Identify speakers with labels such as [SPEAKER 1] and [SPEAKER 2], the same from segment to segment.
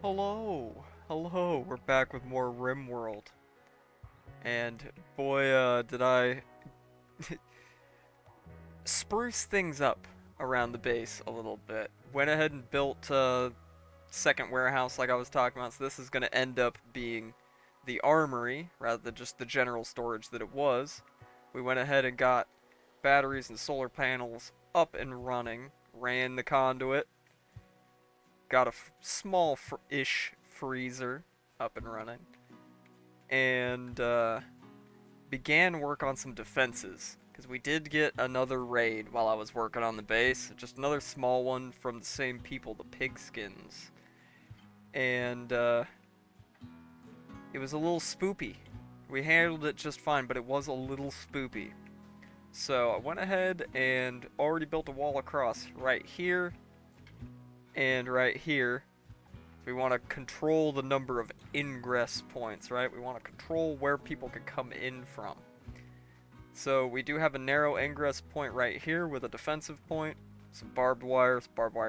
[SPEAKER 1] Hello, hello, we're back with more Rimworld. And boy, did I spruce things up around the base a little bit. Went ahead and built a second warehouse like I was talking about, so this is going to end up being the armory rather than just the general storage that it was. We went ahead and got batteries and solar panels up and running, ran the conduit, got a small-ish freezer up and running, and began work on some defenses. Because we did get another raid while I was working on the base. Just another small one from the same people, the Pigskins. And it was a little spoopy. We handled it just fine, but it was a little spoopy. So I went ahead and already built a wall across right here and right here. We want to control the number of ingress points, right? We want to control where people can come in from. So we do have a narrow ingress point right here with a defensive point, some barbed wire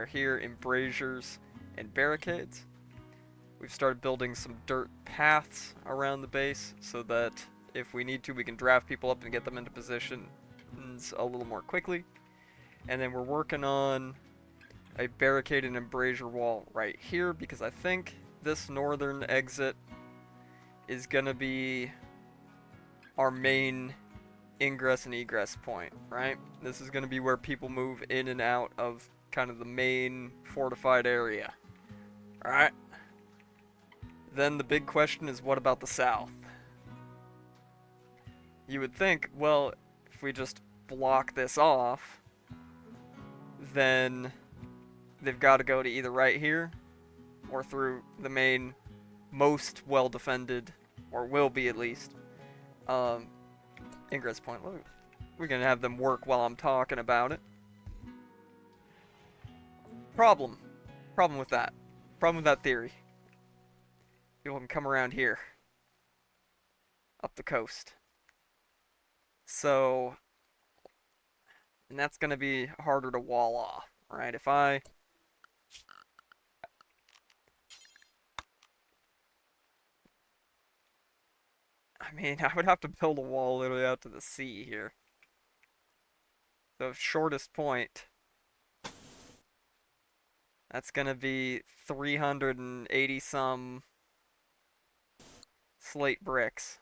[SPEAKER 1] here, embrasures, and barricades. We've started building some dirt paths around the base so that if we need to, we can draft people up and get them into positions a little more quickly. And then we're working on a barricade and embrasure wall right here because I think this northern exit is gonna be our main ingress and egress point, right? This is gonna be where people move in and out of kind of the main fortified area. Alright? Then the big question is, what about the south? You would think, well, if we just block this off, then they've got to go to either right here or through the main most well defended, or will be at least, ingress point. We're gonna have them work while I'm talking about it. Problem with that theory. People can come around here up the coast, so, and that's gonna be harder to wall off, right? I mean, I would have to build a wall literally out to the sea here. The shortest point, that's gonna be 380 some slate bricks.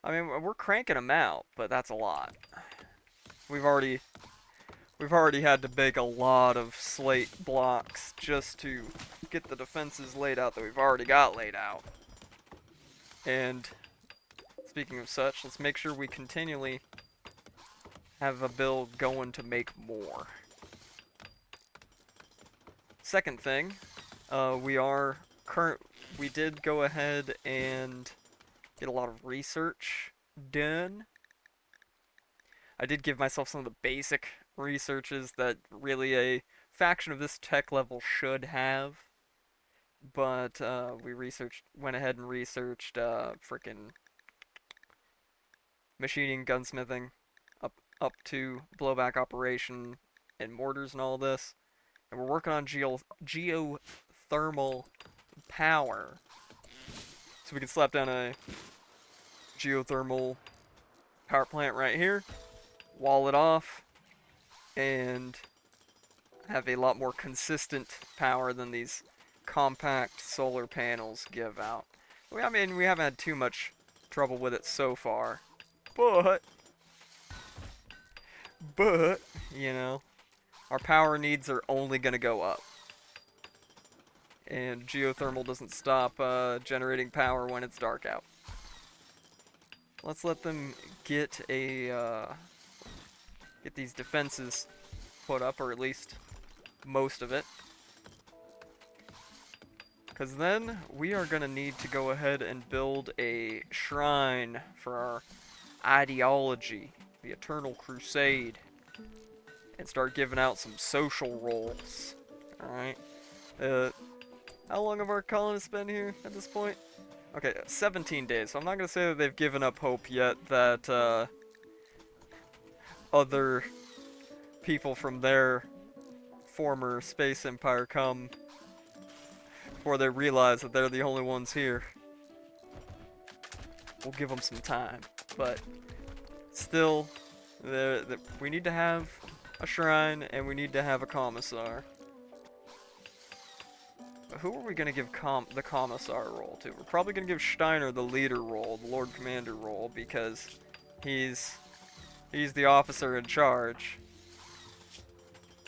[SPEAKER 1] I mean, we're cranking them out, but that's a lot. We've already had to make a lot of slate blocks just to get the defenses laid out that we've already got laid out. And speaking of such, let's make sure we continually have a build going to make more. Second thing, we did go ahead and get a lot of research done. I did give myself some of the basic researches that really a faction of this tech level should have. But went ahead and researched frickin' machining, gunsmithing, up to blowback operation and mortars and all this. And we're working on geothermal power. So we can slap down a geothermal power plant right here, wall it off, and have a lot more consistent power than these compact solar panels give out. I mean, we haven't had too much trouble with it so far, but, you know, our power needs are only going to go up. And geothermal doesn't stop generating power when it's dark out. Let's let them get these defenses put up, or at least most of it. Because then we are going to need to go ahead and build a shrine for our ideology, the Eternal Crusade, and start giving out some social roles. Alright. How long have our colonists been here at this point? Okay, 17 days. So I'm not going to say that they've given up hope yet that other people from their former space empire come before they realize that they're the only ones here. We'll give them some time, but still, we need to have a shrine and we need to have a commissar. But who are we going to give the commissar role to? We're probably going to give Steiner the leader role, the Lord Commander role, because he's the officer in charge.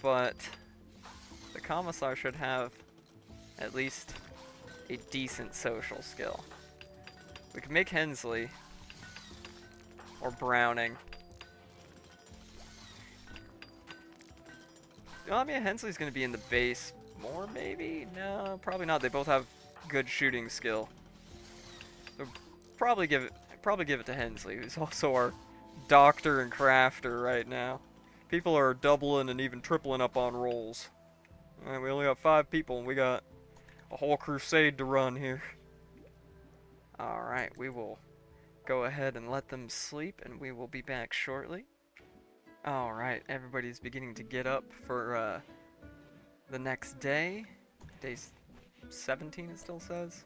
[SPEAKER 1] But the commissar should have at least a decent social skill. We could make Hensley or Browning. Well, I mean, Hensley's going to be in the base more, maybe? No, probably not. They both have good shooting skill. So probably give it to Hensley, who's also our doctor and crafter right now. People are doubling and even tripling up on rolls. Alright, we only got 5 people and we got a whole crusade to run here. Alright, we will go ahead and let them sleep and we will be back shortly. Alright, everybody's beginning to get up for the next day. Day 17 it still says?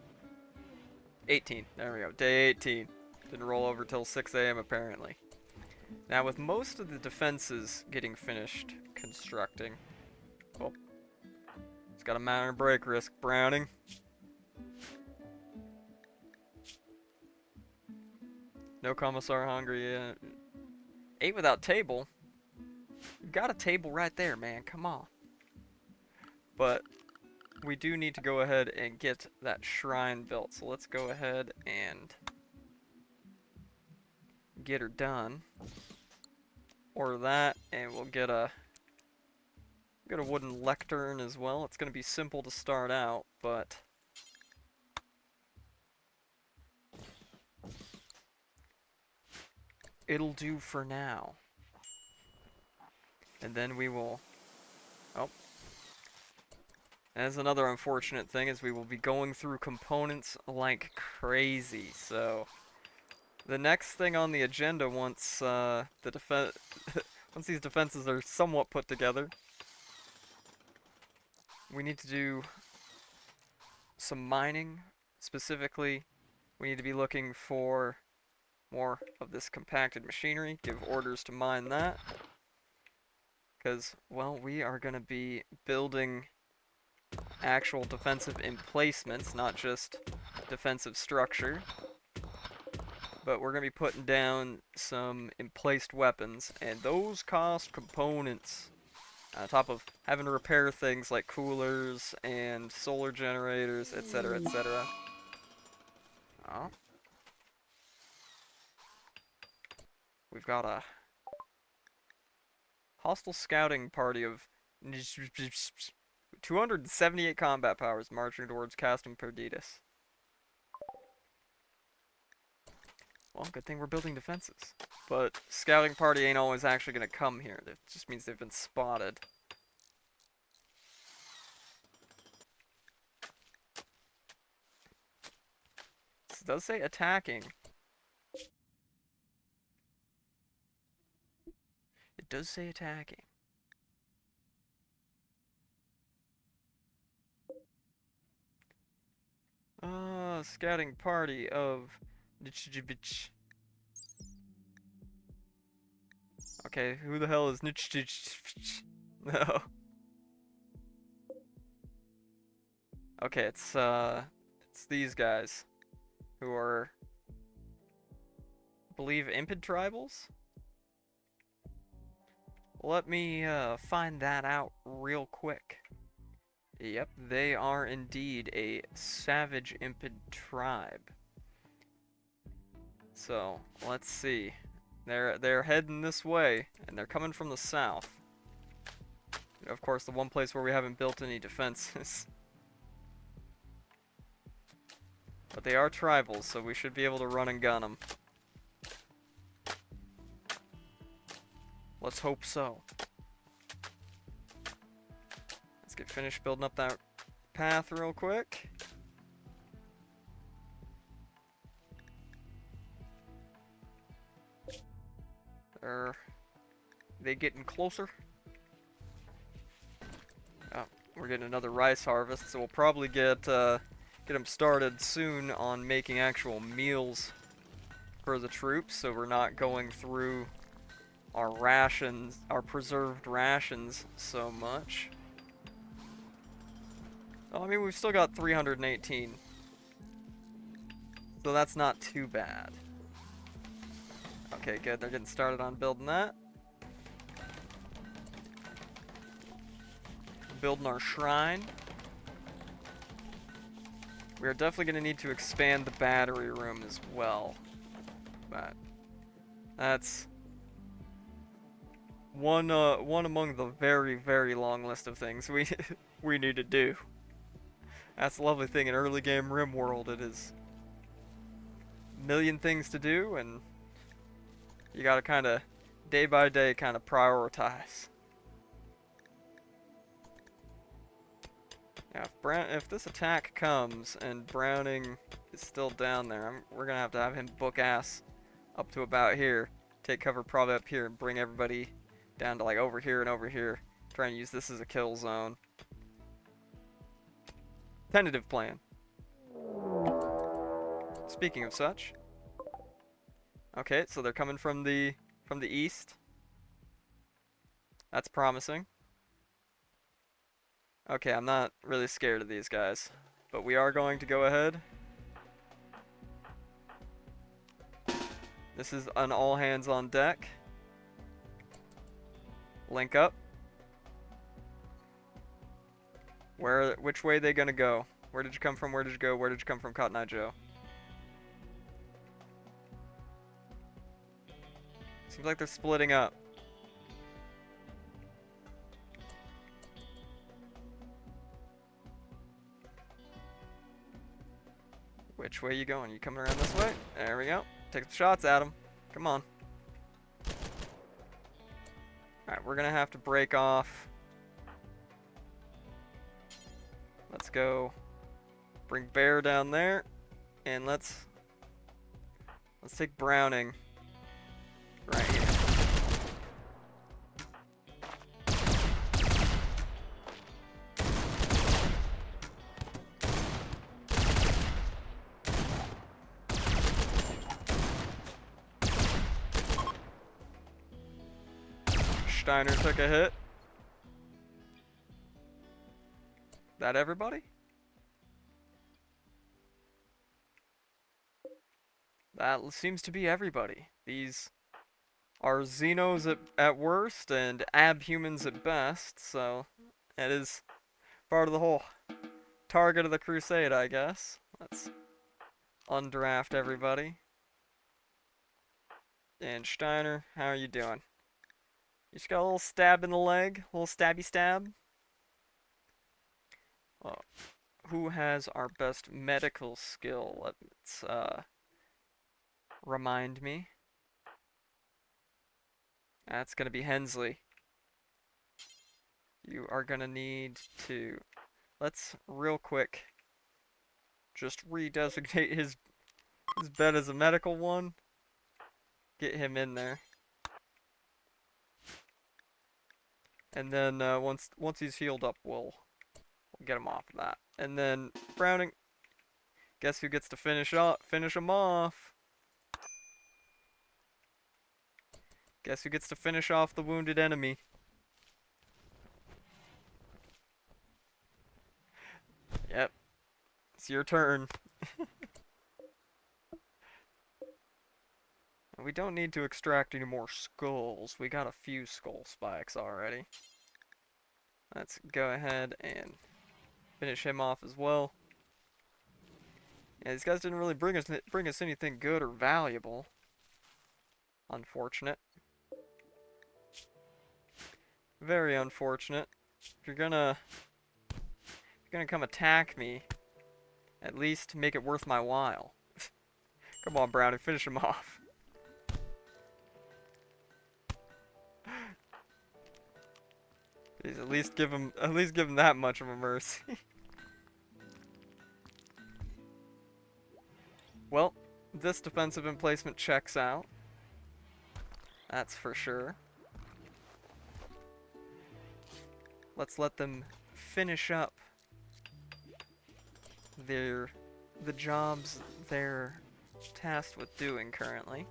[SPEAKER 1] 18, there we go, day 18. Didn't roll over till 6 AM apparently. Now with most of the defenses getting finished constructing, oh, it's got a minor break risk, Browning. No commissar hungry yet. 8 without table. You've got a table right there, man, come on. But we do need to go ahead and get that shrine built, so let's go ahead and get her done. Or that, and we'll get a wooden lectern as well. It's going to be simple to start out, but it'll do for now. And then we will... Oh. That's another unfortunate thing, is we will be going through components like crazy, so... The next thing on the agenda once once these defenses are somewhat put together, we need to do some mining. Specifically, we need to be looking for more of this compacted machinery, give orders to mine that. Because, well, we are going to be building actual defensive emplacements, not just defensive structure. But we're going to be putting down some emplaced weapons, and those cost components. On top of having to repair things like coolers and solar generators, etc., etc. Oh. We've got a hostile scouting party of 278 combat powers marching towards Castum Perdidas. Well, good thing we're building defenses. But scouting party ain't always actually going to come here. That just means they've been spotted. This does say attacking. It does say attacking. Scouting party of... Okay, who the hell is No. Okay, it's these guys who are, I believe, Impid tribals. Let me find that out real quick. Yep, they are indeed a savage Impid tribe. So, let's see. They're heading this way, and they're coming from the south. Of course, the one place where we haven't built any defenses. But they are tribals, so we should be able to run and gun them. Let's hope so. Let's get finished building up that path real quick. Are they getting closer? Oh, We're getting another rice harvest, so we'll probably get them started soon on making actual meals for the troops, so we're not going through our rations, our preserved rations so much. Oh, I mean, we've still got 318. So that's not too bad. Okay, good. They're getting started on building that. Building our shrine. We are definitely going to need to expand the battery room as well. But that's one among the very, very long list of things we need to do. That's the lovely thing in early game Rimworld. It is a million things to do, and you gotta kind of day by day kind of prioritize. Now, if this attack comes and Browning is still down there, we're gonna have to have him book ass up to about here, take cover probably up here, and bring everybody down to like over here and over here. Try and use this as a kill zone. Tentative plan. Speaking of such. Okay, so they're coming from the east. That's promising. Okay, I'm not really scared of these guys, but we are going to go ahead. This is an all hands on deck. Link up. Which way are they gonna go? Where did you come from? Where did you go? Where did you come from, Cotton Eye Joe? Seems like they're splitting up. Which way you going? You coming around this way? There we go. Take some shots at them. Come on. Alright, we're gonna have to break off. Let's go bring Bear down there, and let's take Browning right here. Steiner took a hit. That everybody? That seems to be everybody. These are Xenos at worst and abhumans at best, so it is part of the whole target of the crusade, I guess. Let's undraft everybody. And Steiner, how are you doing? You just got a little stab in the leg? A little stabby stab? Well, who has our best medical skill? Let's, remind me. That's gonna be Hensley. You are gonna need to... Let's, real quick, just redesignate his bed as a medical one. Get him in there. And then, once he's healed up, we'll get him off of that. And then, Browning, guess who gets to finish him off? Guess who gets to finish off the wounded enemy? Yep. It's your turn. We don't need to extract any more skulls. We got a few skull spikes already. Let's go ahead and finish him off as well. Yeah, these guys didn't really bring us anything good or valuable. Unfortunate. Very unfortunate. If you're gonna come attack me, at least make it worth my while. Come on, Brownie, finish him off. Please, at least give him that much of a mercy. Well, this defensive emplacement checks out. That's for sure. Let's let them finish up their the jobs they're tasked with doing currently.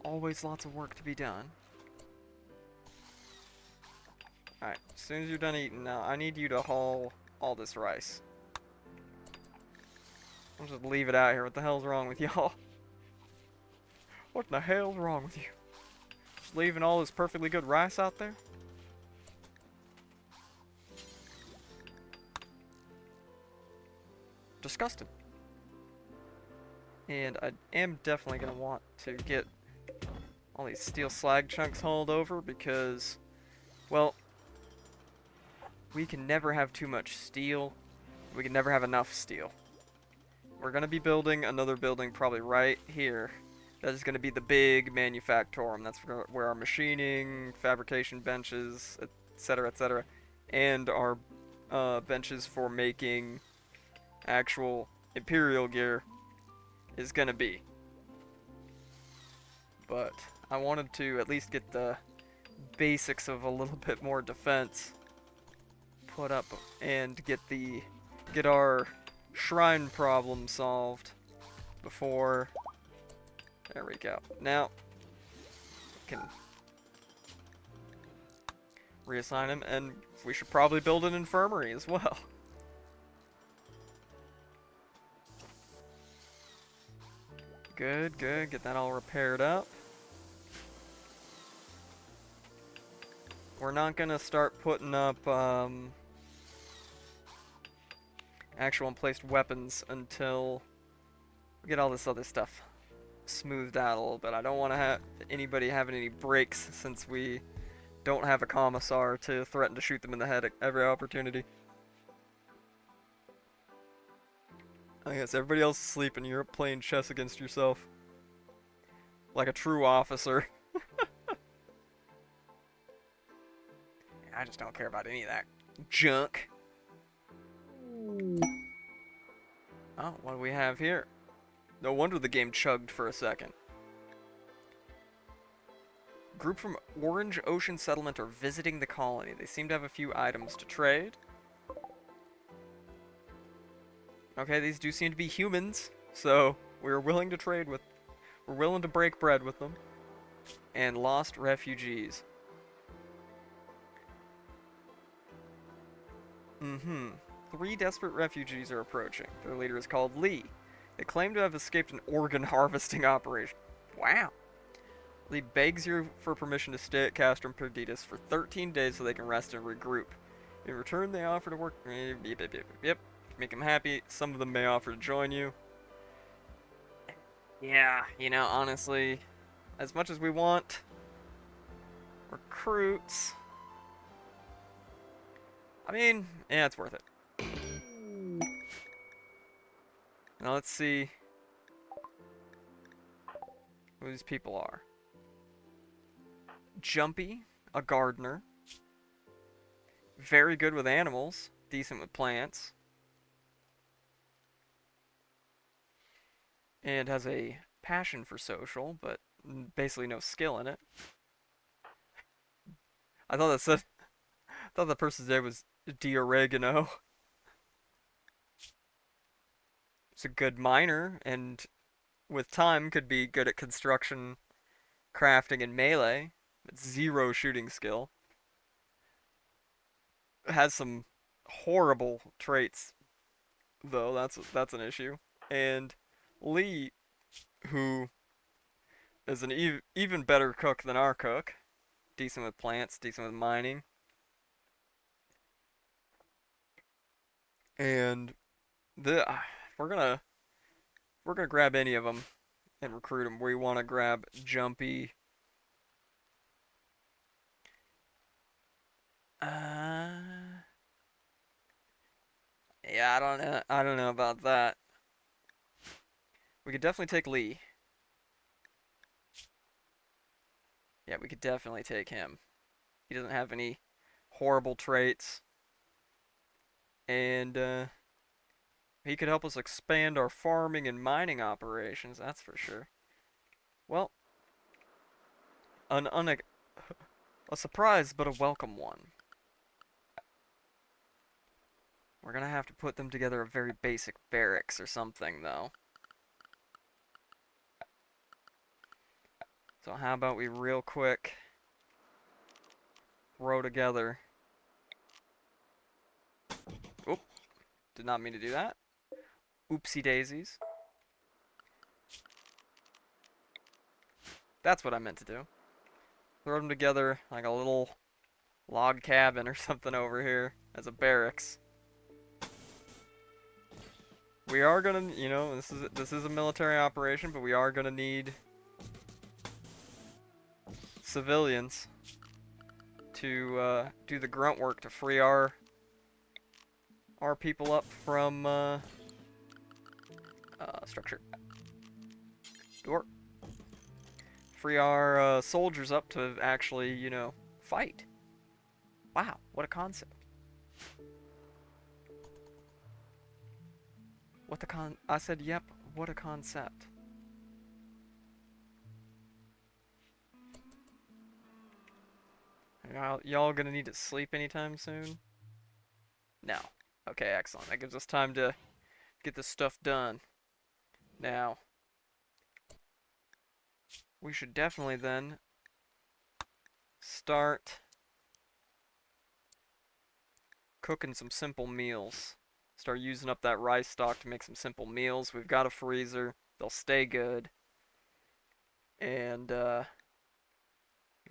[SPEAKER 1] Always lots of work to be done. Alright, as soon as you're done eating now, I need you to haul all this rice. I'll just leave it out here. What the hell's wrong with y'all? What the hell's wrong with you? Just leaving all this perfectly good rice out there? Disgusted. And I am definitely going to want to get all these steel slag chunks hauled over because, well, we can never have too much steel. We can never have enough steel. We're going to be building another building probably right here. That is going to be the big manufactorum. That's where our machining, fabrication benches, etc., and our benches for making actual Imperial gear is going to be. But I wanted to at least get the basics of a little bit more defense put up and get our shrine problem solved before. There we go. Now we can reassign him, and we should probably build an infirmary as well. Good, good. Get that all repaired up. We're not gonna start putting up actual emplaced weapons until we get all this other stuff smoothed out a little bit. I don't want to have anybody having any breaks since we don't have a commissar to threaten to shoot them in the head at every opportunity. I guess everybody else is sleeping. You're up playing chess against yourself. Like a true officer. I just don't care about any of that junk. Oh, what do we have here? No wonder the game chugged for a second. Group from Orange Ocean Settlement are visiting the colony. They seem to have a few items to trade. Okay, these do seem to be humans, so we're willing to trade with... We're willing to break bread with them. And lost refugees. Mm-hmm. 3 desperate refugees are approaching. Their leader is called Lee. They claim to have escaped an organ harvesting operation. Wow. Lee begs you for permission to stay at Castrum Perdidas for 13 days so they can rest and regroup. In return, they offer to work... Yep. Make them happy. Some of them may offer to join you. Yeah, you know, honestly, as much as we want recruits... I mean, yeah, it's worth it. Now let's see who these people are. Jumpy, a gardener. Very good with animals, decent with plants. And has a passion for social, but basically no skill in it. I thought that said... I thought the person's name was D'Oregano. It's a good miner, and with time could be good at construction, crafting, and melee. But 0 shooting skill. Has some horrible traits, though. That's an issue. And Lee, who is an even better cook than our cook. Decent with plants, decent with mining. And we're gonna grab any of them and recruit them. We want to grab Jumpy. Yeah, I don't know about that. We could definitely take Lee. Yeah, we could definitely take him. He doesn't have any horrible traits. And he could help us expand our farming and mining operations, that's for sure. Well, a surprise, but a welcome one. We're gonna have to put them together a very basic barracks or something, though. So how about we real quick throw together... Oop, did not mean to do that. Oopsie daisies. That's what I meant to do. Throw them together like a little log cabin or something over here as a barracks. We are gonna, you know, this is a military operation, but we are gonna need civilians to do the grunt work to free our people up from structure door. Free our soldiers up to actually, you know, fight. Wow, what a concept. I said, yep, what a concept. Y'all gonna need to sleep anytime soon? No. Okay, excellent. That gives us time to get this stuff done. Now, we should definitely then start cooking some simple meals. Start using up that rice stock to make some simple meals. We've got a freezer. They'll stay good. And we're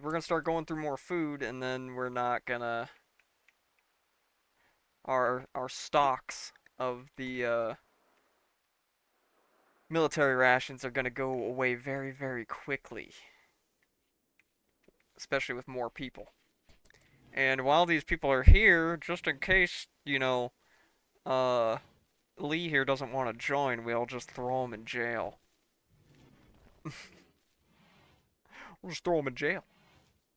[SPEAKER 1] gonna start going through more food, and then we're not gonna... Our stocks of the military rations are gonna go away very, very quickly. Especially with more people. And while these people are here, just in case, you know, Lee here doesn't want to join, we'll just throw him in jail. We'll just throw him in jail.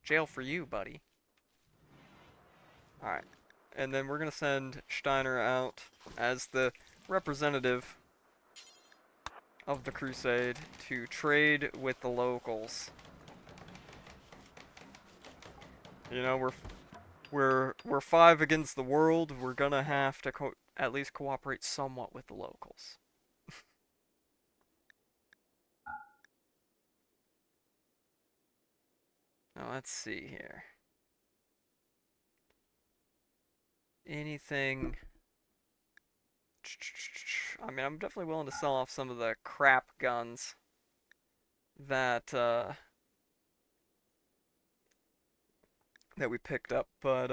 [SPEAKER 1] Jail for you, buddy. Alright. And then we're gonna send Steiner out as the representative of the crusade to trade with the locals. You know, we're 5 against the world. We're gonna have to at least cooperate somewhat with the locals. Now let's see here. Anything... I mean, I'm definitely willing to sell off some of the crap guns that that we picked up, but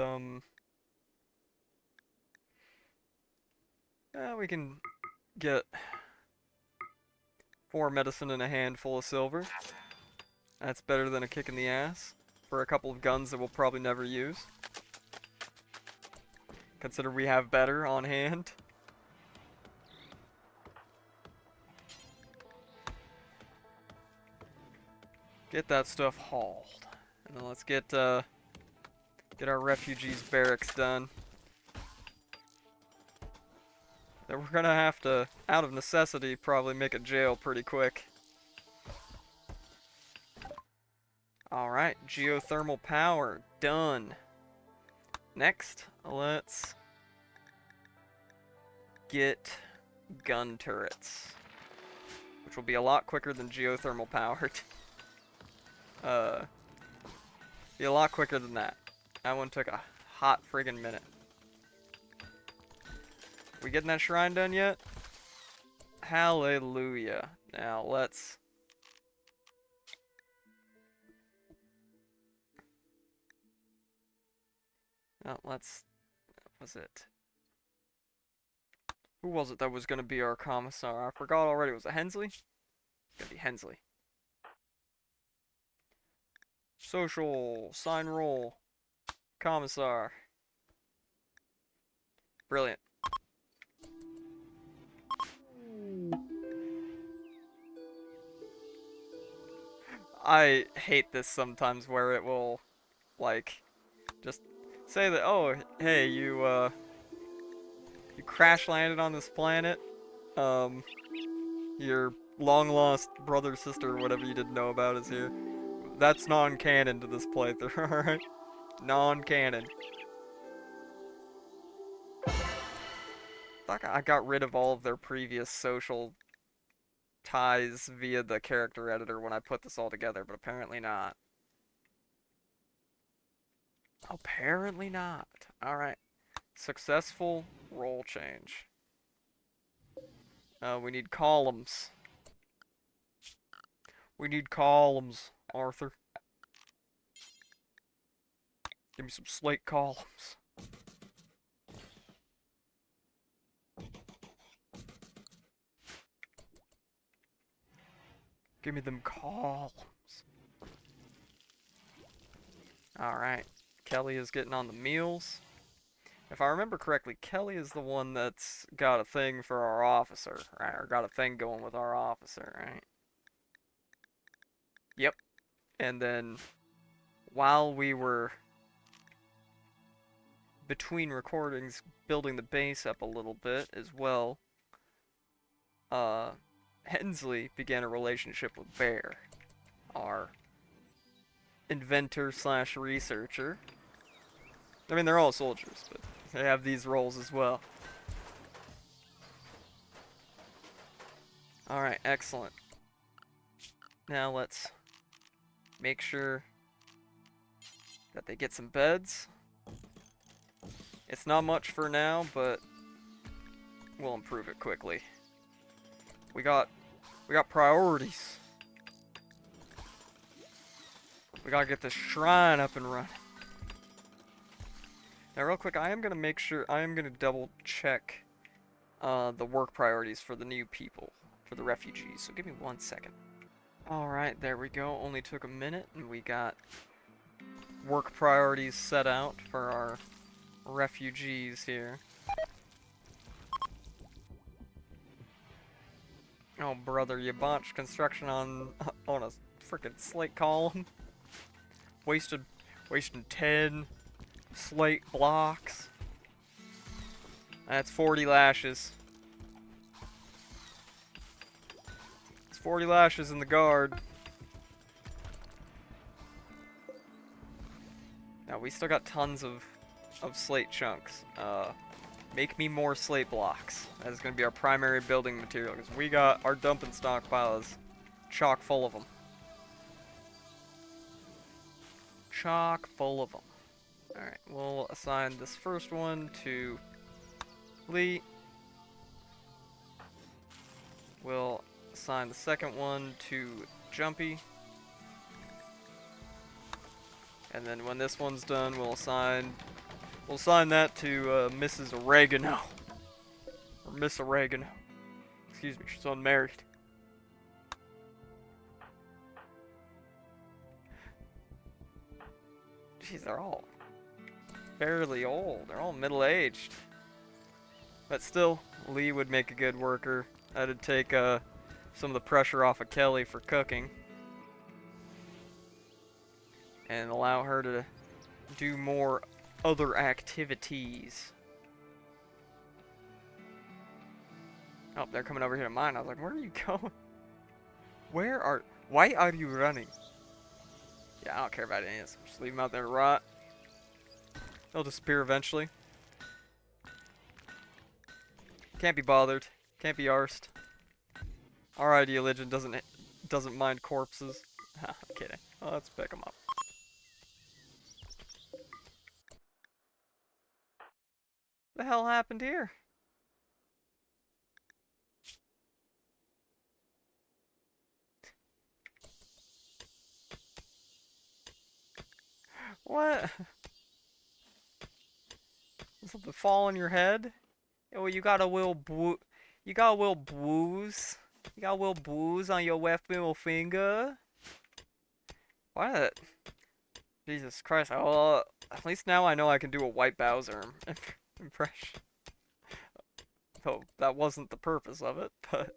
[SPEAKER 1] yeah, we can get 4 medicine and a handful of silver. That's better than a kick in the ass for a couple of guns that we'll probably never use. Consider we have better on hand. Get that stuff hauled. And then let's get our refugees barracks done. Then we're gonna have to, out of necessity, probably make a jail pretty quick. Alright, geothermal power, done. Next, let's get gun turrets, which will be a lot quicker than geothermal powered. Be a lot quicker than that. That one took a hot friggin' minute. We getting that shrine done yet? Hallelujah. Now let's... let's... Was it? Who was it that was going to be our commissar? I forgot already. Was it Hensley? It's going to be Hensley. Social, sign roll, commissar. Brilliant. I hate this sometimes where it will, like, just say that, oh, hey, you crash landed on this planet. Your long lost brother, sister, or whatever you didn't know about is here. That's non-canon to this playthrough, alright? Non-canon. I got rid of all of their previous social ties via the character editor when I put this all together, but apparently not. Apparently not. Alright. Successful role change. We need columns. We need columns, Arthur. Give me some slate columns. Give me them columns. Alright. Kelly is getting on the meals. If I remember correctly, Kelly is the one that's got a thing for our officer, right? Or got a thing going with our officer, right? Yep. And then, while we were between recordings, building the base up a little bit as well, Hensley began a relationship with Bear, our inventor slash researcher. I mean, they're all soldiers, but they have these roles as well. Alright, excellent. Now let's make sure that they get some beds. It's not much for now, but we'll improve it quickly. We got priorities. We gotta get this shrine up and running. Now, real quick, I am gonna double check the work priorities for the new people, for the refugees. So give me 1 second. Alright, there we go. Only took a minute, and we got work priorities set out for our refugees here. Oh, brother, you botched construction on a freaking slate column. Wasting 10 slate blocks. That's 40 lashes. It's 40 lashes in the guard. Now, we still got tons of slate chunks. Make me more slate blocks. That is going to be our primary building material, because we got our dumping stockpile is chock full of them. Chock full of them. Alright, we'll assign this first one to Lee. We'll assign the second one to Jumpy. And then when this one's done, we'll assign that to Mrs. Oregano. Or Miss Oregano. Excuse me, she's unmarried. Jeez, they're all fairly old. They're all middle-aged. But still, Lee would make a good worker. That'd take some of the pressure off of Kelly for cooking. And allow her to do more other activities. Oh, they're coming over here to mine. I was like, where are you going? Why are you running? Yeah, I don't care about any of this. Just leave them out there to rot. They'll disappear eventually. Can't be bothered. Can't be arsed. Our ideologian doesn't mind corpses. I'm kidding. Oh, let's pick them up. The hell happened here? What? Did something fall on your head? Oh, you got a little booze. You got a little booze. You got a little booze on your left middle finger. What? Jesus Christ! Oh, at least now I know I can do a White Bowser impression. Though that wasn't the purpose of it, but.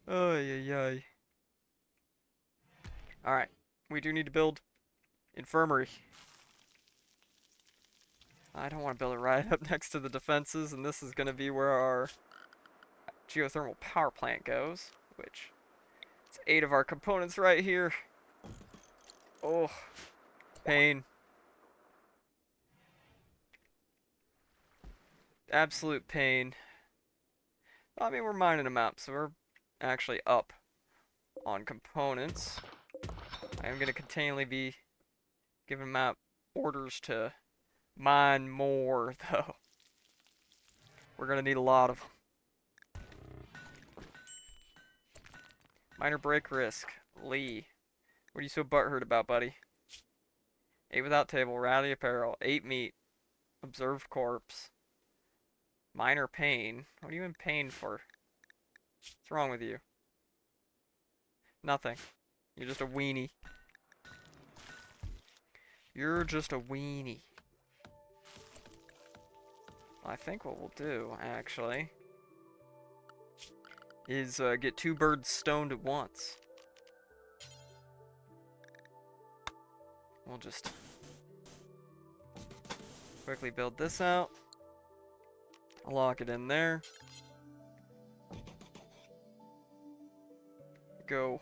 [SPEAKER 1] Oh yeah. Alright, we do need to build infirmary. I don't want to build it right up next to the defenses, and this is going to be where our geothermal power plant goes, which it's 8 of our components right here. Oh, pain. Absolute pain. I mean, we're mining them up, so we're actually up on components. I am going to continually be giving them out orders to mine more, though. We're going to need a lot of them. Minor break risk. Lee. What are you so butthurt about, buddy? 8 without table. Rowdy apparel. 8 meat. Observed corpse. Minor pain. What are you in pain for? What's wrong with you? Nothing. You're just a weenie. You're just a weenie. I think what we'll do, actually, is get 2 birds stoned at once. We'll just quickly build this out. I'll lock it in there. Go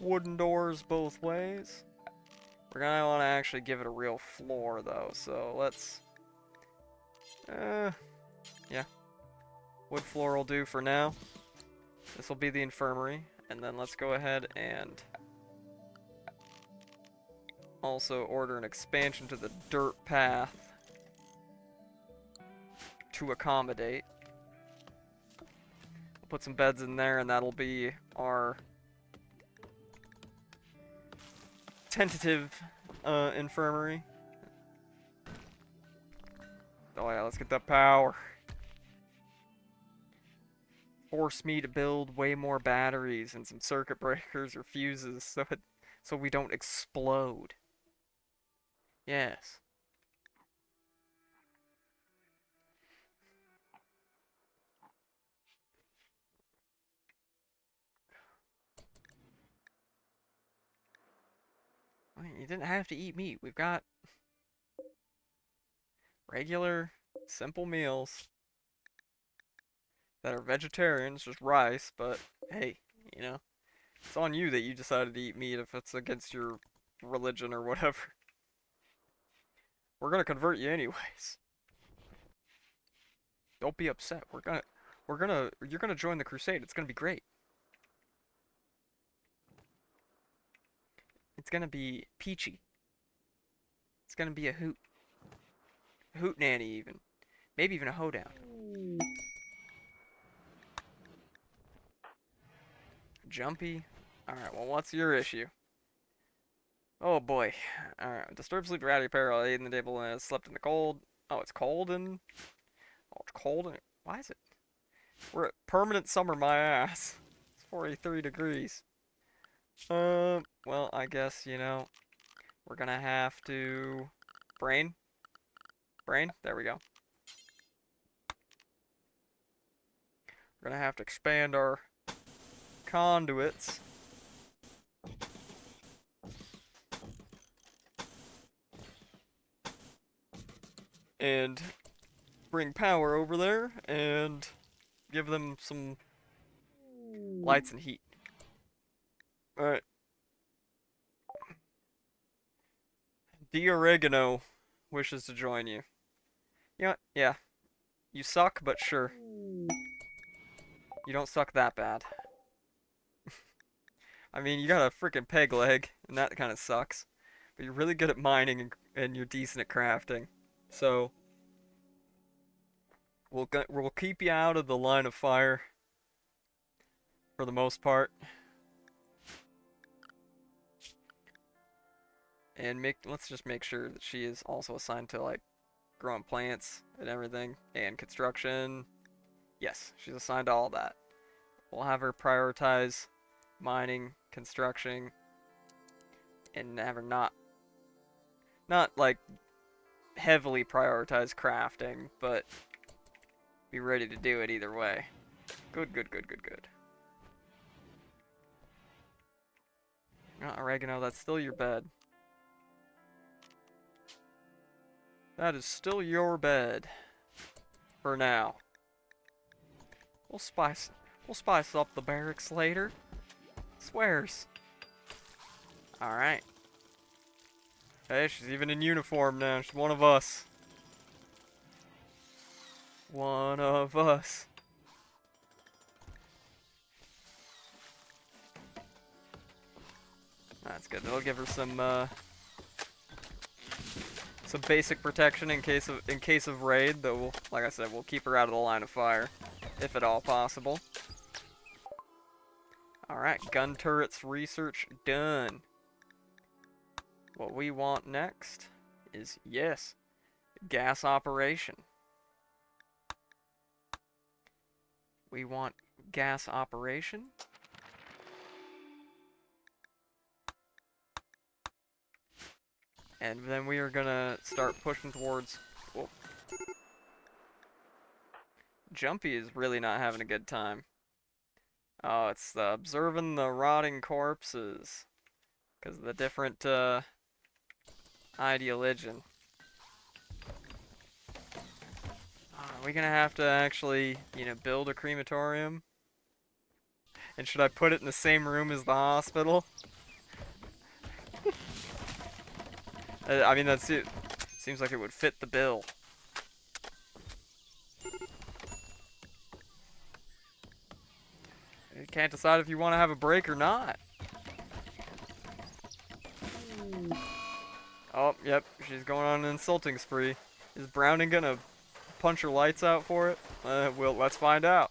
[SPEAKER 1] wooden doors both ways. We're gonna want to actually give it a real floor though, so let's yeah. Wood floor will do for now. This will be the infirmary, and then let's go ahead and also order an expansion to the dirt path to accommodate. We'll put some beds in there, and that'll be our tentative infirmary. Oh yeah, let's get that power. Force me to build way more batteries and some circuit breakers or fuses so we don't explode. Yes. I mean, you didn't have to eat meat. We've got regular, simple meals that are vegetarians, just rice, but hey, you know, it's on you that you decided to eat meat if it's against your religion or whatever. We're gonna convert you anyways. Don't be upset. You're gonna join the crusade. It's gonna be great. It's gonna be peachy. It's gonna be a hoot nanny even, maybe even a hoedown. Jumpy. All right. Well, what's your issue? Oh boy. All right. Disturbed sleep, ratty apparel, ate in the table, and slept in the cold. Oh, it's cold and oh, it's cold and why is it? We're at permanent summer, my ass. It's 43 degrees. Well, I guess, you know, we're gonna have to brain. Brain? There we go. We're gonna have to expand our conduits. And bring power over there and give them some lights and heat. Alright. D. Oregano wishes to join you. Yeah. You suck, but sure. You don't suck that bad. I mean, you got a freaking peg leg, and that kind of sucks. But you're really good at mining, and you're decent at crafting. So, we'll keep you out of the line of fire for the most part. And let's just make sure that she is also assigned to, like, growing plants and everything, and construction. Yes, she's assigned to all that. We'll have her prioritize mining, construction, and have her not like heavily prioritize crafting, but be ready to do it either way. Good. Oregano, that's still your bed. That is still your bed. For now. We'll spice up the barracks later. Swears. Alright. Hey, she's even in uniform now. She's one of us. One of us. That's good. That'll give her some basic protection in case of raid, but we'll, like I said, we'll keep her out of the line of fire, if at all possible. Alright, gun turrets research done. What we want next is, yes, gas operation. We want gas operation. And then we are gonna start pushing towards... Whoa. Jumpy is really not having a good time. Oh, it's observing the rotting corpses. Because of the different, ideologion. Are we gonna have to actually, you know, build a crematorium? And should I put it in the same room as the hospital? I mean, that's it. Seems like it would fit the bill. You can't decide if you want to have a break or not. Oh, yep, she's going on an insulting spree. Is Browning gonna punch her lights out for it? Well, let's find out.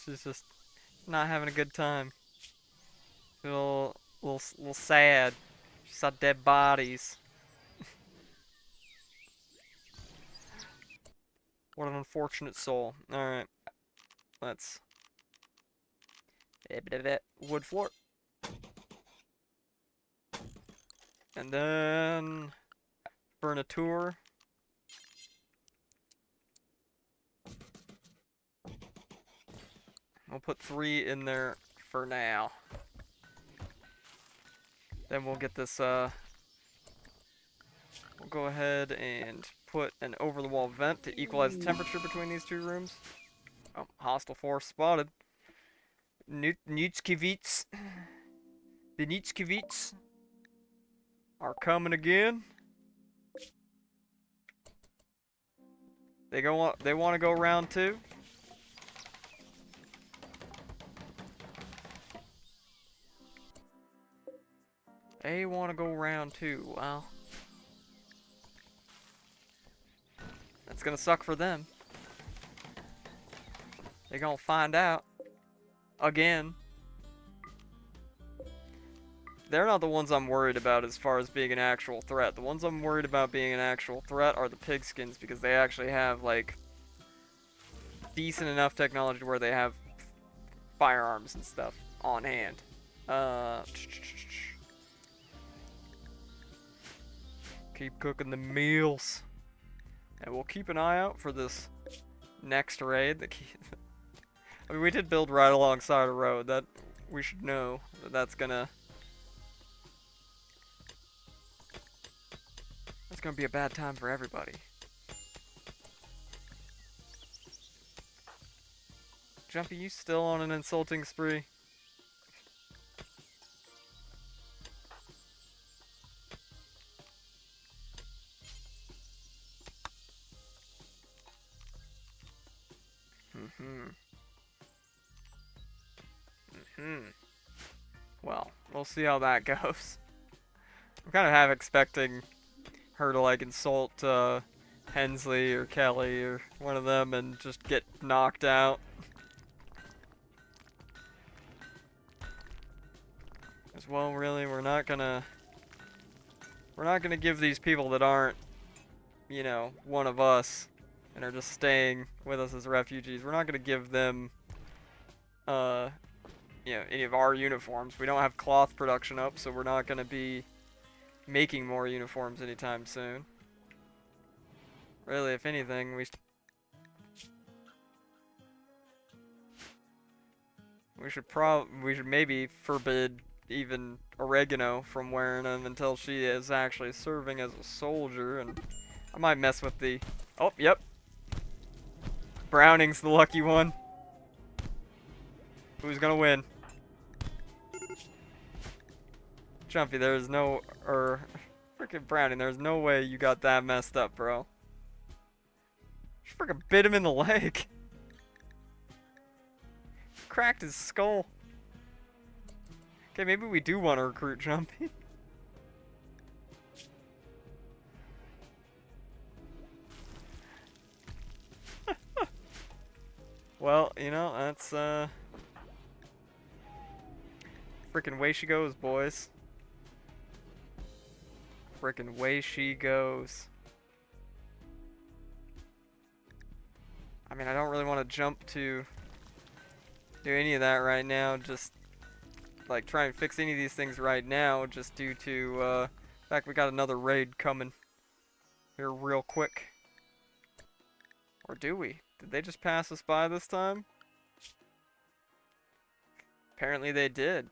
[SPEAKER 1] She's just not having a good time. A little sad. She saw dead bodies. What an unfortunate soul. Alright. Let's... wood floor. And then... furniture. We'll put 3 in there for now. Then we'll get this, we'll go ahead and put an over-the-wall vent to equalize the temperature between these 2 rooms. Oh, hostile force spotted. Nutskivits. The Nutskivits are coming again. They want to go round 2. They want to go round 2. Well, that's gonna suck for them. They're gonna find out. Again. They're not the ones I'm worried about as far as being an actual threat. The ones I'm worried about being an actual threat are the pigskins, because they actually have, like, decent enough technology where they have firearms and stuff on hand. Keep cooking the meals. And we'll keep an eye out for this next raid. I mean, we did build right alongside a road. That we should know that that's gonna be a bad time for everybody. Jumpy, you still on an insulting spree? Well, we'll see how that goes. I'm kind of half expecting her to, like, insult Hensley or Kelly or one of them and just get knocked out. As well, really, we're not gonna give these people that aren't, you know, one of us and are just staying with us as refugees, we're not gonna give them you know, any of our uniforms. We don't have cloth production up, so we're not gonna be making more uniforms anytime soon. Really, if anything, We should maybe forbid even oregano from wearing them until she is actually serving as a soldier, and I might mess with the... Oh, yep. Browning's the lucky one. Who's gonna win? Jumpy, there's no... Freaking Browning, there's no way you got that messed up, bro. She freaking bit him in the leg. Cracked his skull. Okay, maybe we do want to recruit Jumpy. Well, you know, that's, frickin' way she goes, boys. Frickin' way she goes. I mean, I don't really want to jump to do any of that right now. Just, like, try and fix any of these things right now, just due to, the fact we got another raid coming here real quick. Or do we? Did they just pass us by this time? Apparently they did.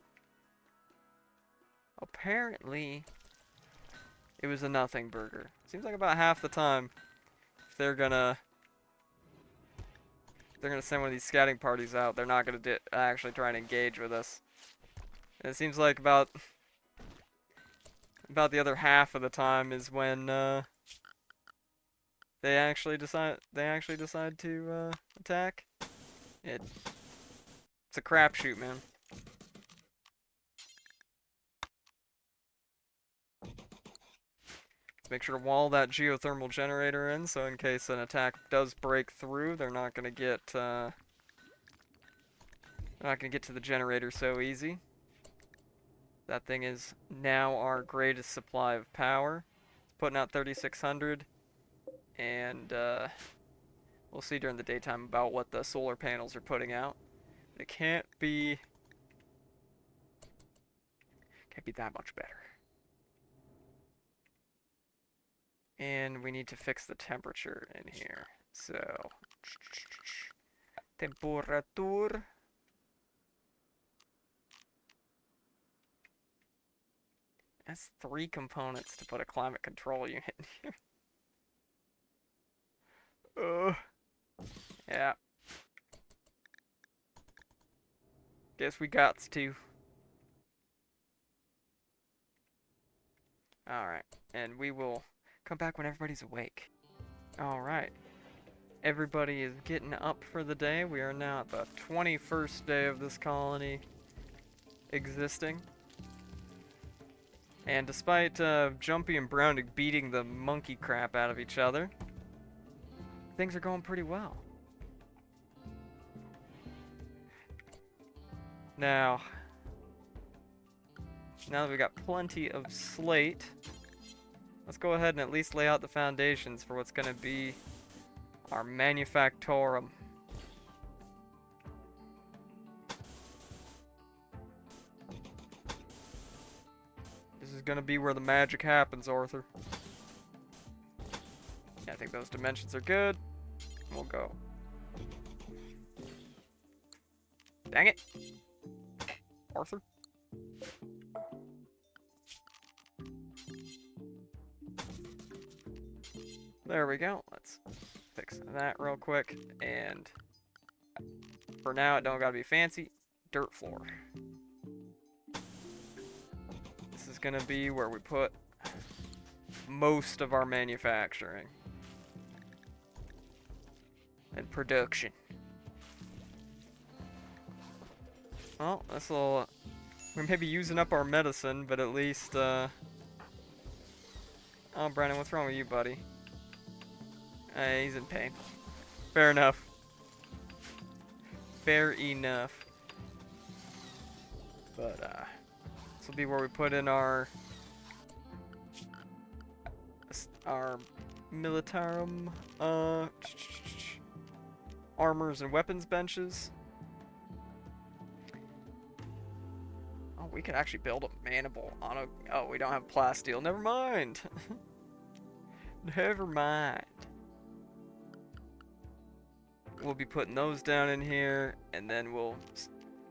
[SPEAKER 1] Apparently it was a nothing burger. Seems like about half the time if they're gonna send one of these scouting parties out, they're not gonna actually try and engage with us. And it seems like about the other half of the time is when they actually decide to attack. It's a crapshoot, man. Make sure to wall that geothermal generator in, so in case an attack does break through, they're not gonna get to the generator so easy. That thing is now our greatest supply of power. It's putting out 3,600, and we'll see during the daytime about what the solar panels are putting out. It can't be that much better. And we need to fix the temperature in here. So, temperature. That's 3 components to put a climate control unit in here. Yeah. Guess we got to. Alright, and we will come back when everybody's awake. Alright. Everybody is getting up for the day. We are now at the 21st day of this colony existing. And despite Jumpy and Browning beating the monkey crap out of each other, things are going pretty well. Now that we got plenty of slate, let's go ahead and at least lay out the foundations for what's going to be our manufactorum. This is going to be where the magic happens, Arthur. Yeah, I think those dimensions are good. We'll go. Dang it. Arthur. There we go. Let's fix that real quick. And for now, it don't gotta be fancy. Dirt floor. This is gonna be where we put most of our manufacturing and production. Well, we may be using up our medicine, but at least, oh, Brandon, what's wrong with you, buddy? He's in pain. Fair enough. Fair enough. But, this will be where we put in our militarum, armors and weapons benches. Oh, we could actually build a manable on a... Oh, we don't have plasteel. Never mind. Never mind. We'll be putting those down in here, and then we'll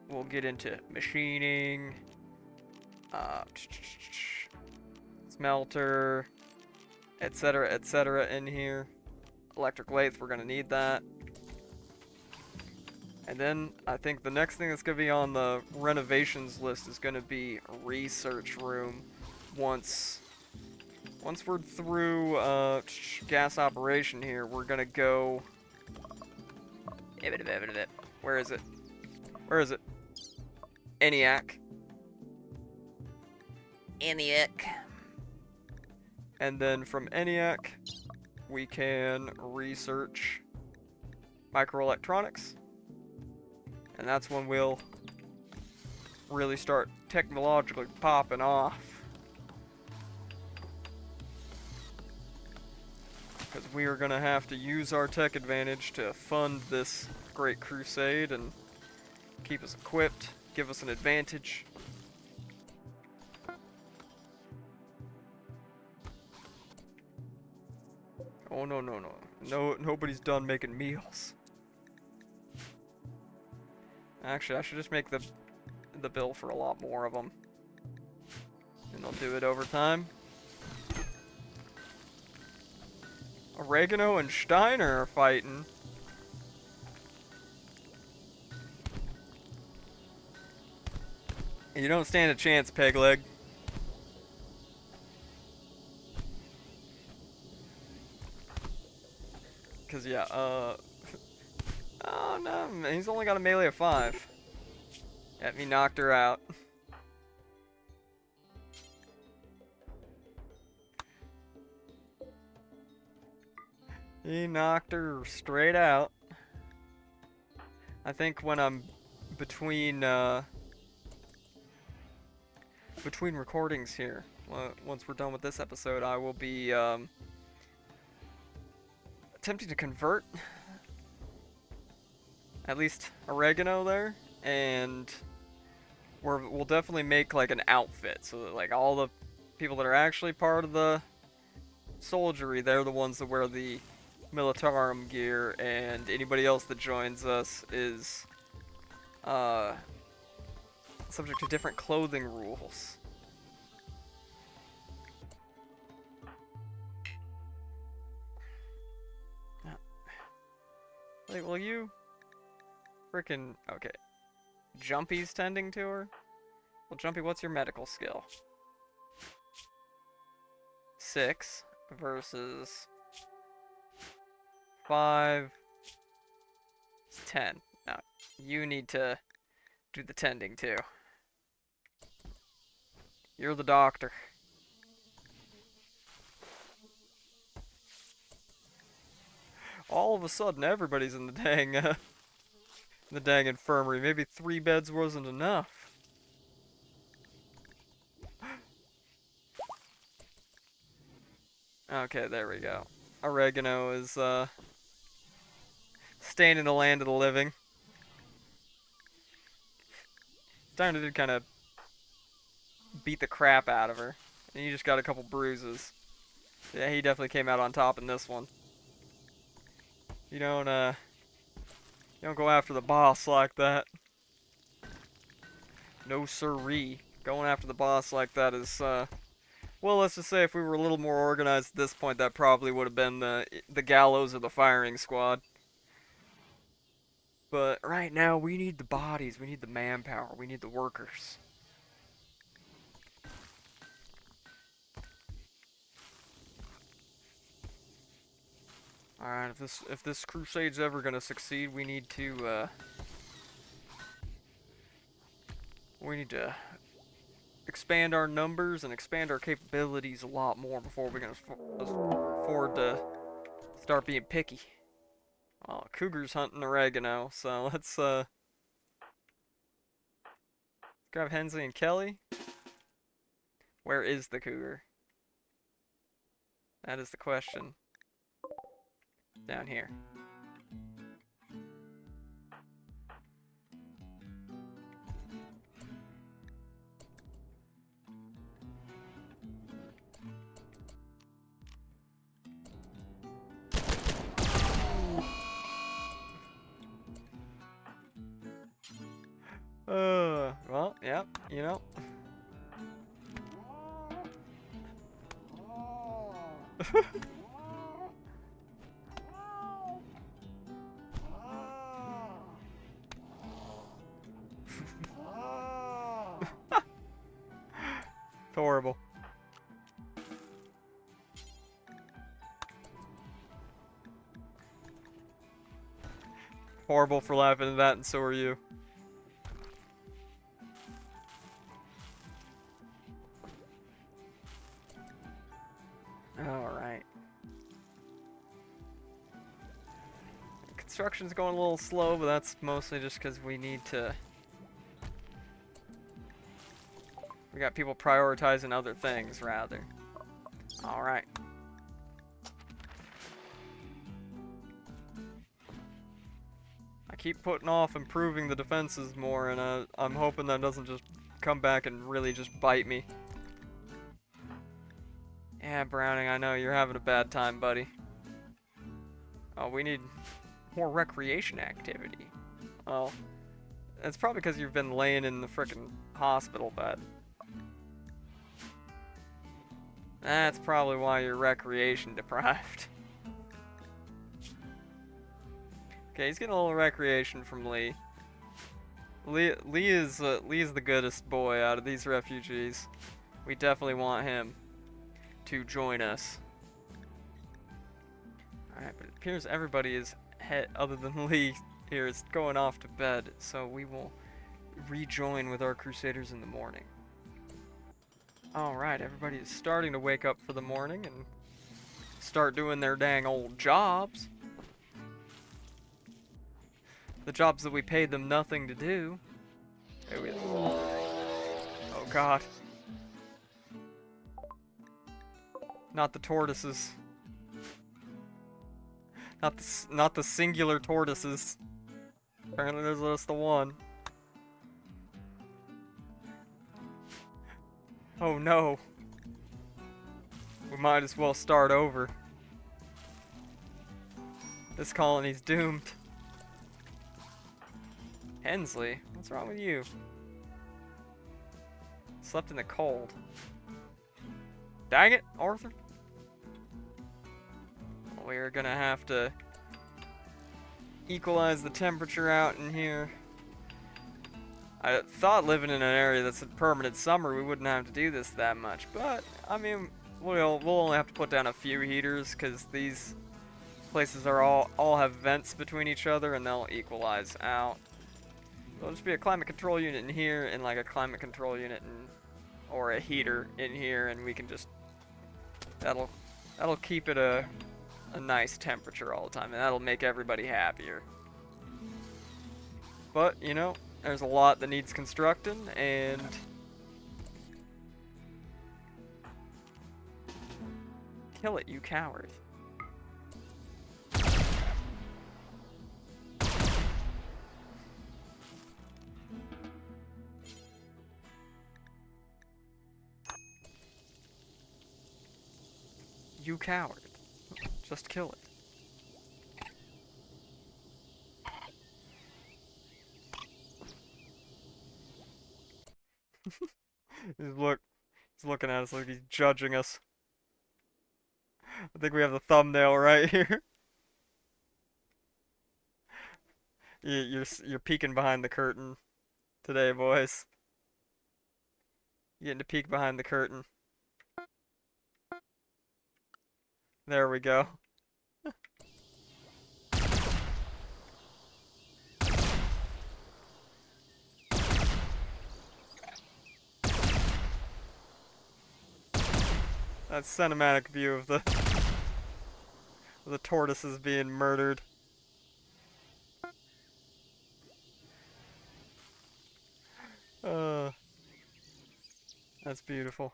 [SPEAKER 1] we'll get into machining, smelter, etc. in here. Electric lathe, we're gonna need that. And then I think the next thing that's gonna be on the renovations list is gonna be research room. Once we're through gas operation here, we're gonna go. Where is it? Where is it? ENIAC. And then from ENIAC, we can research microelectronics. And that's when we'll really start technologically popping off. Because we are going to have to use our tech advantage to fund this great crusade and keep us equipped, give us an advantage. Oh, no. Nobody's done making meals. Actually, I should just make the bill for a lot more of them. And I'll do it over time. Oregano and Steiner are fighting. You don't stand a chance, Pegleg. Cause yeah, oh no, he's only got a melee of 5. Yep, he knocked her out. He knocked her straight out. I think when I'm between recordings here, once we're done with this episode, I will be attempting to convert at least oregano there, and we'll definitely make like an outfit so that like all the people that are actually part of the soldiery, they're the ones that wear the militarum gear, and anybody else that joins us is subject to different clothing rules. Like, will you frickin' okay. Jumpy's tending to her? Well, Jumpy, what's your medical skill? 6 versus 5. It's 10. Now, you need to do the tending too. You're the doctor. All of a sudden, everybody's in the dang infirmary. Maybe 3 beds wasn't enough. Okay, there we go. Oregano is staying in the land of the living. Steiner did kind of beat the crap out of her, and he just got a couple bruises. Yeah, he definitely came out on top in this one. You don't go after the boss like that. No siree. Going after the boss like that is, well, let's just say if we were a little more organized at this point, that probably would have been the gallows or the firing squad. But right now, we need the bodies, we need the manpower, we need the workers. Alright, if this crusade's ever gonna succeed, we need to expand our numbers and expand our capabilities a lot more before we can afford to start being picky. Well, Cougar's hunting oregano, so let's grab Hensley and Kelly. Where is the cougar? That is the question. Down here. Yep, you know. Horrible. Horrible for laughing at that, and so are you. Alright. Construction's going a little slow, but that's mostly just because we need to... We got people prioritizing other things, rather. Alright. I keep putting off improving the defenses more, and I'm hoping that doesn't just come back and really just bite me. Yeah, Browning, I know you're having a bad time, buddy. Oh, we need more recreation activity. Oh, it's probably because you've been laying in the frickin' hospital bed. That's probably why you're recreation deprived. Okay, he's getting a little recreation from Lee. Lee is the goodest boy out of these refugees. We definitely want him to join us. Alright, but it appears everybody is other than Lee here is going off to bed, so we will rejoin with our crusaders in the morning. Alright, everybody is starting to wake up for the morning and start doing their dang old jobs. The jobs that we paid them nothing to do. Oh god. Not the tortoises. Not the singular tortoises. Apparently there's just the one. Oh no. We might as well start over. This colony's doomed. Hensley, what's wrong with you? Slept in the cold. Dang it, Arthur. We're gonna have to equalize the temperature out in here. I thought living in an area that's a permanent summer we wouldn't have to do this that much, but I mean we'll only have to put down a few heaters because these places are all have vents between each other and they'll equalize out. There'll just be a climate control unit in here and like a climate control unit or a heater in here, and we can just that'll keep it a nice temperature all the time, and that'll make everybody happier. But, you know, there's a lot that needs constructing, and kill it, you coward. You coward. Just kill it. He's looking at us like he's judging us. I think we have the thumbnail right here. You're peeking behind the curtain today, boys. You getting to peek behind the curtain. There we go. That cinematic view of the tortoises being murdered. That's beautiful.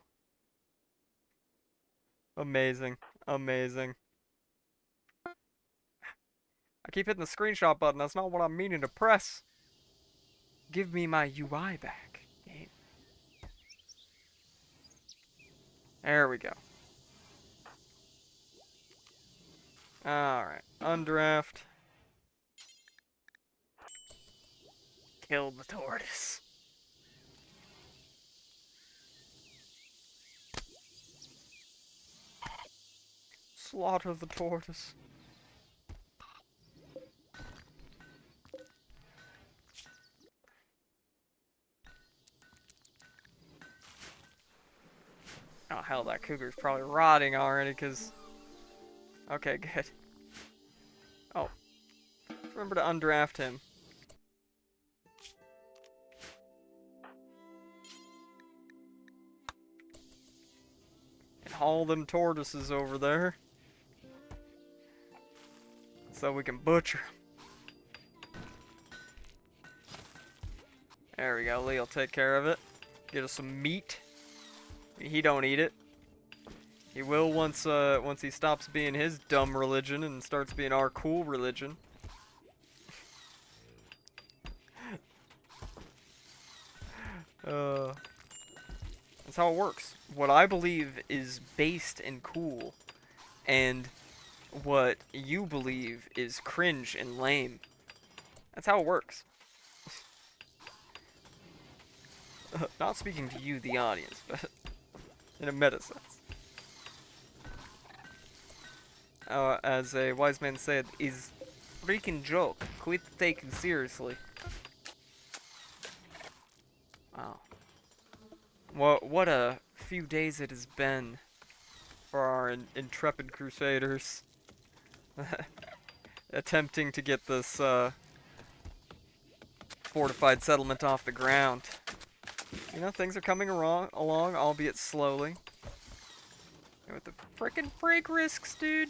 [SPEAKER 1] Amazing. Amazing. I keep hitting the screenshot button. That's not what I'm meaning to press. Give me my UI back. Game. There we go. Alright. Undraft. Kill the tortoise. Slaughter the tortoise. Oh hell, that cougar's probably rotting already, cause... Okay, good. Oh. Remember to undraft him. And haul them tortoises over there. So we can butcher them. There we go, Lee'll take care of it. Get us some meat. He don't eat it. He will once he stops being his dumb religion and starts being our cool religion. That's how it works. What I believe is based and cool, and what you believe is cringe and lame. That's how it works. Not speaking to you, the audience, but in a meta sense. As a wise man said, is freaking joke. Quit taking seriously. Wow. What a few days it has been for our intrepid crusaders. Attempting to get this fortified settlement off the ground. You know, things are coming along, albeit slowly. With the frickin' break risks, dude.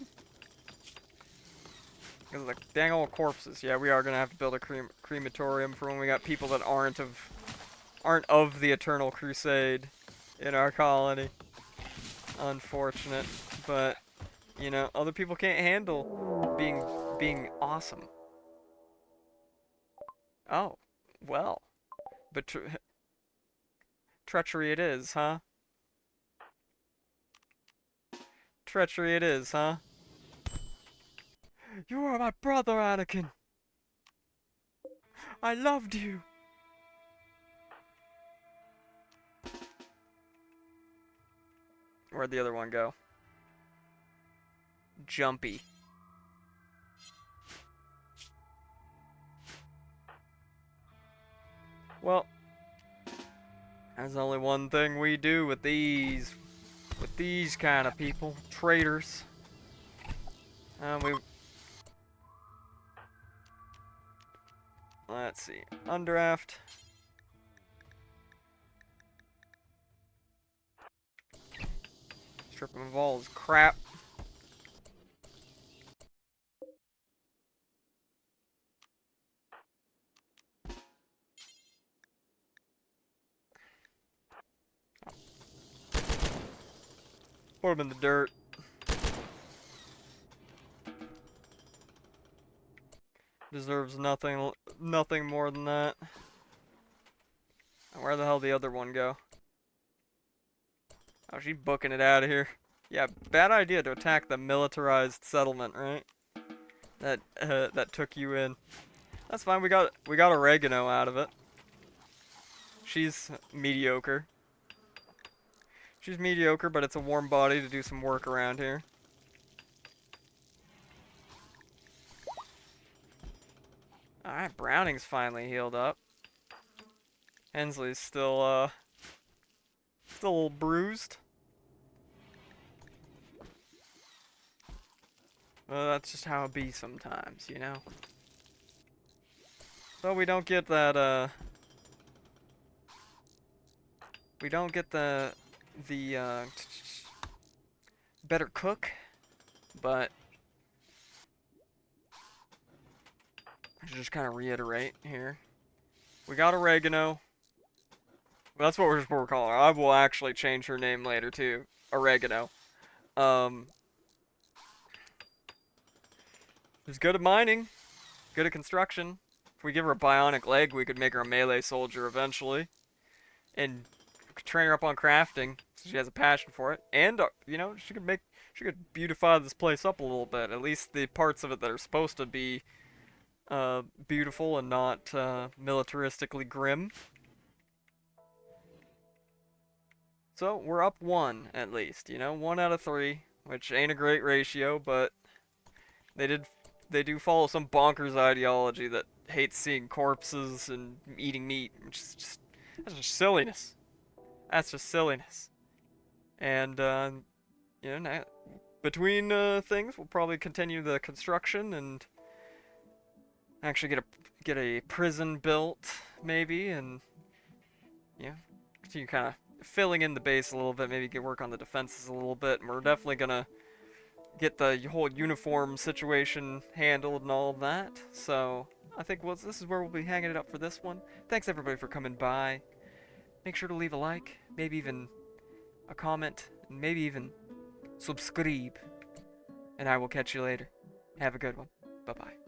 [SPEAKER 1] Because of the dang old corpses. Yeah, we are gonna have to build a crematorium for when we got people that aren't of the Eternal Crusade in our colony. Unfortunate, but you know, other people can't handle being awesome. Oh, well, but treachery it is, huh? Treachery it is, huh? You are my brother, Anakin. I loved you. Where'd the other one go? Jumpy. Well, there's only one thing we do with these kind of people, traitors. Let's see, undraft. Strip him of all his crap. Put him in the dirt. Deserves nothing more than that. Where the hell did the other one go? Oh, she's booking it out of here. Yeah, bad idea to attack the militarized settlement, right? That took you in. That's fine. We got oregano out of it. She's mediocre. She's mediocre, but it's a warm body to do some work around here. Alright, Browning's finally healed up. Hensley's still a little bruised. Well, that's just how it be sometimes, you know? So we don't get that, we don't get the better cook, but I should just kind of reiterate here. We got oregano. That's what we're calling her. I will actually change her name later too. Oregano. She's good at mining, good at construction. If we give her a bionic leg, we could make her a melee soldier eventually, and train her up on crafting. So she has a passion for it, and you know, she could beautify this place up a little bit. At least the parts of it that are supposed to be beautiful and not militaristically grim. So we're up one at least, you know, 1 out of 3. which ain't a great ratio, but they did they do follow some bonkers ideology that hates seeing corpses and eating meat, which is just that's just silliness. That's just silliness. And you know, between things, we'll probably continue the construction and actually get a prison built, maybe, and yeah, continue kind of filling in the base a little bit. Maybe get work on the defenses a little bit. And we're definitely gonna get the whole uniform situation handled and all of that. So I think this is where we'll be hanging it up for this one. Thanks everybody for coming by. Make sure to leave a like, maybe even a comment, and maybe even subscribe. And I will catch you later. Have a good one. Bye bye.